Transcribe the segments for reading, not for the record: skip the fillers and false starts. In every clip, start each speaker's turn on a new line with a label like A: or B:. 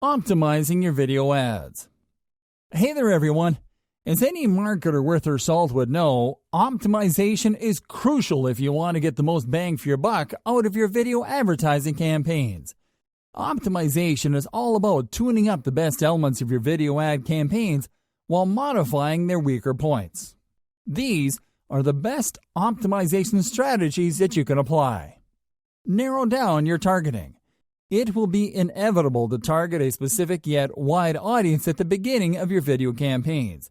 A: Optimizing your video ads. Hey there everyone! As any marketer worth their salt would know, optimization is crucial if you want to get the most bang for your buck out of your video advertising campaigns. Optimization is all about tuning up the best elements of your video ad campaigns while modifying their weaker points. These are the best optimization strategies that you can apply. Narrow down your targeting. It will be inevitable to target a specific yet wide audience at the beginning of your video campaigns,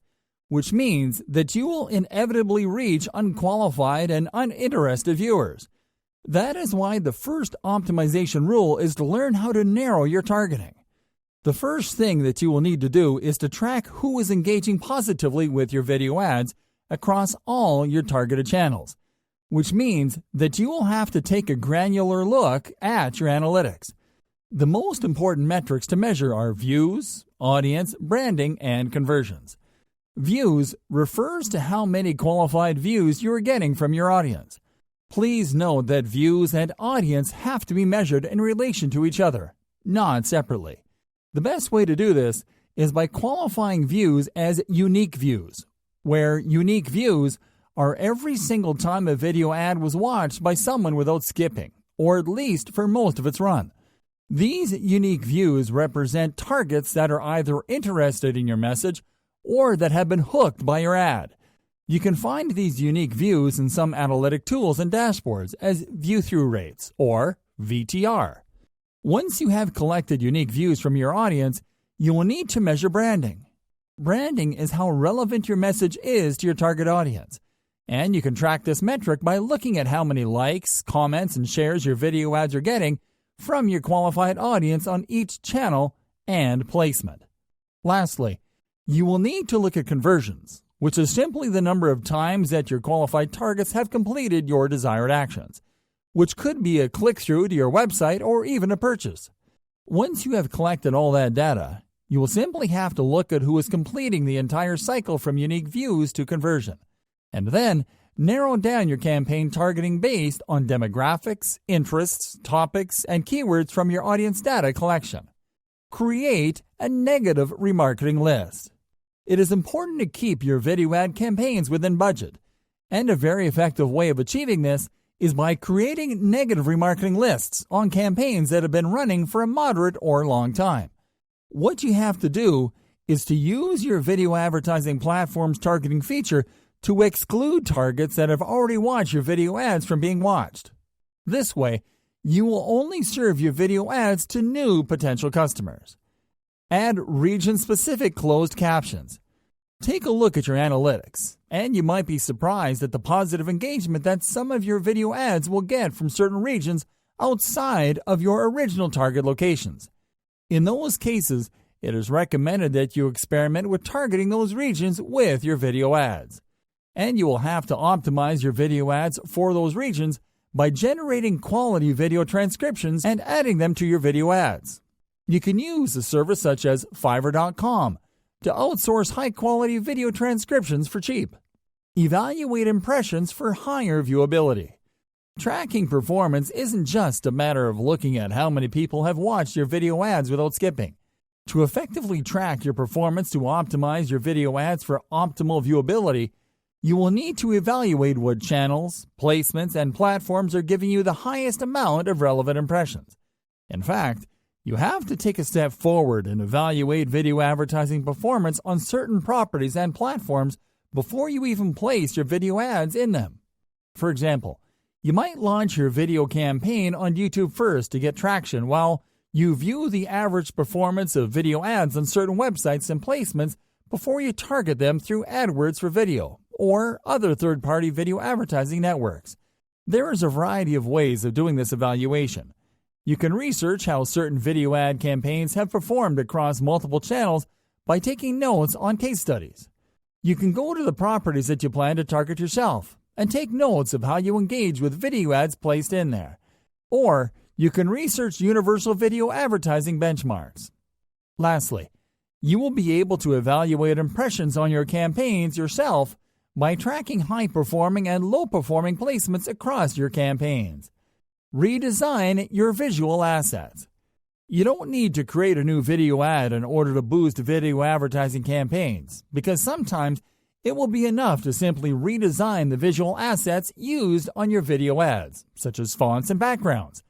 A: which means that you will inevitably reach unqualified and uninterested viewers. That is why the first optimization rule is to learn how to narrow your targeting. The first thing that you will need to do is to track who is engaging positively with your video ads across all your targeted channels, which means that you will have to take a granular look at your analytics. The most important metrics to measure are views, audience, branding, and conversions. Views refers to how many qualified views you are getting from your audience. Please note that views and audience have to be measured in relation to each other, not separately. The best way to do this is by qualifying views as unique views, where unique views are every single time a video ad was watched by someone without skipping, or at least for most of its run. These unique views represent targets that are either interested in your message or that have been hooked by your ad. You can find these unique views in some analytic tools and dashboards as view-through rates, or VTR. Once you have collected unique views from your audience, you will need to measure branding. Branding is how relevant your message is to your target audience, and you can track this metric by looking at how many likes, comments, and shares your video ads are getting from your qualified audience on each channel and placement. Lastly, you will need to look at conversions, which is simply the number of times that your qualified targets have completed your desired actions, which could be a click-through to your website or even a purchase. Once you have collected all that data, you will simply have to look at who is completing the entire cycle from unique views to conversion, and then narrow down your campaign targeting based on demographics, interests, topics, and keywords from your audience data collection. Create a negative remarketing list. It is important to keep your video ad campaigns within budget, and a very effective way of achieving this is by creating negative remarketing lists on campaigns that have been running for a moderate or long time. What you have to do is to use your video advertising platform's targeting feature to exclude targets that have already watched your video ads from being watched. This way, you will only serve your video ads to new potential customers. Add region-specific closed captions. Take a look at your analytics, and you might be surprised at the positive engagement that some of your video ads will get from certain regions outside of your original target locations. In those cases, it is recommended that you experiment with targeting those regions with your video ads. And you will have to optimize your video ads for those regions by generating quality video transcriptions and adding them to your video ads. You can use a service such as Fiverr.com to outsource high-quality video transcriptions for cheap. Evaluate impressions for higher viewability. Tracking performance isn't just a matter of looking at how many people have watched your video ads without skipping. To effectively track your performance to optimize your video ads for optimal viewability, you will need to evaluate what channels, placements, and platforms are giving you the highest amount of relevant impressions. In fact, you have to take a step forward and evaluate video advertising performance on certain properties and platforms before you even place your video ads in them. For example, you might launch your video campaign on YouTube first to get traction while you view the average performance of video ads on certain websites and placements before you target them through AdWords for video or other third-party video advertising networks. There is a variety of ways of doing this evaluation. You can research how certain video ad campaigns have performed across multiple channels by taking notes on case studies. You can go to the properties that you plan to target yourself and take notes of how you engage with video ads placed in there. Or you can research universal video advertising benchmarks. Lastly, you will be able to evaluate impressions on your campaigns yourself by tracking high-performing and low-performing placements across your campaigns. Redesign your visual assets. You don't need to create a new video ad in order to boost video advertising campaigns, because sometimes it will be enough to simply redesign the visual assets used on your video ads, such as fonts and backgrounds.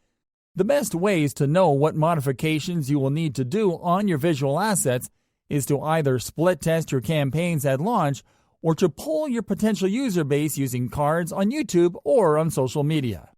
A: The best ways to know what modifications you will need to do on your visual assets is to either split test your campaigns at launch or to poll your potential user base using cards on YouTube or on social media.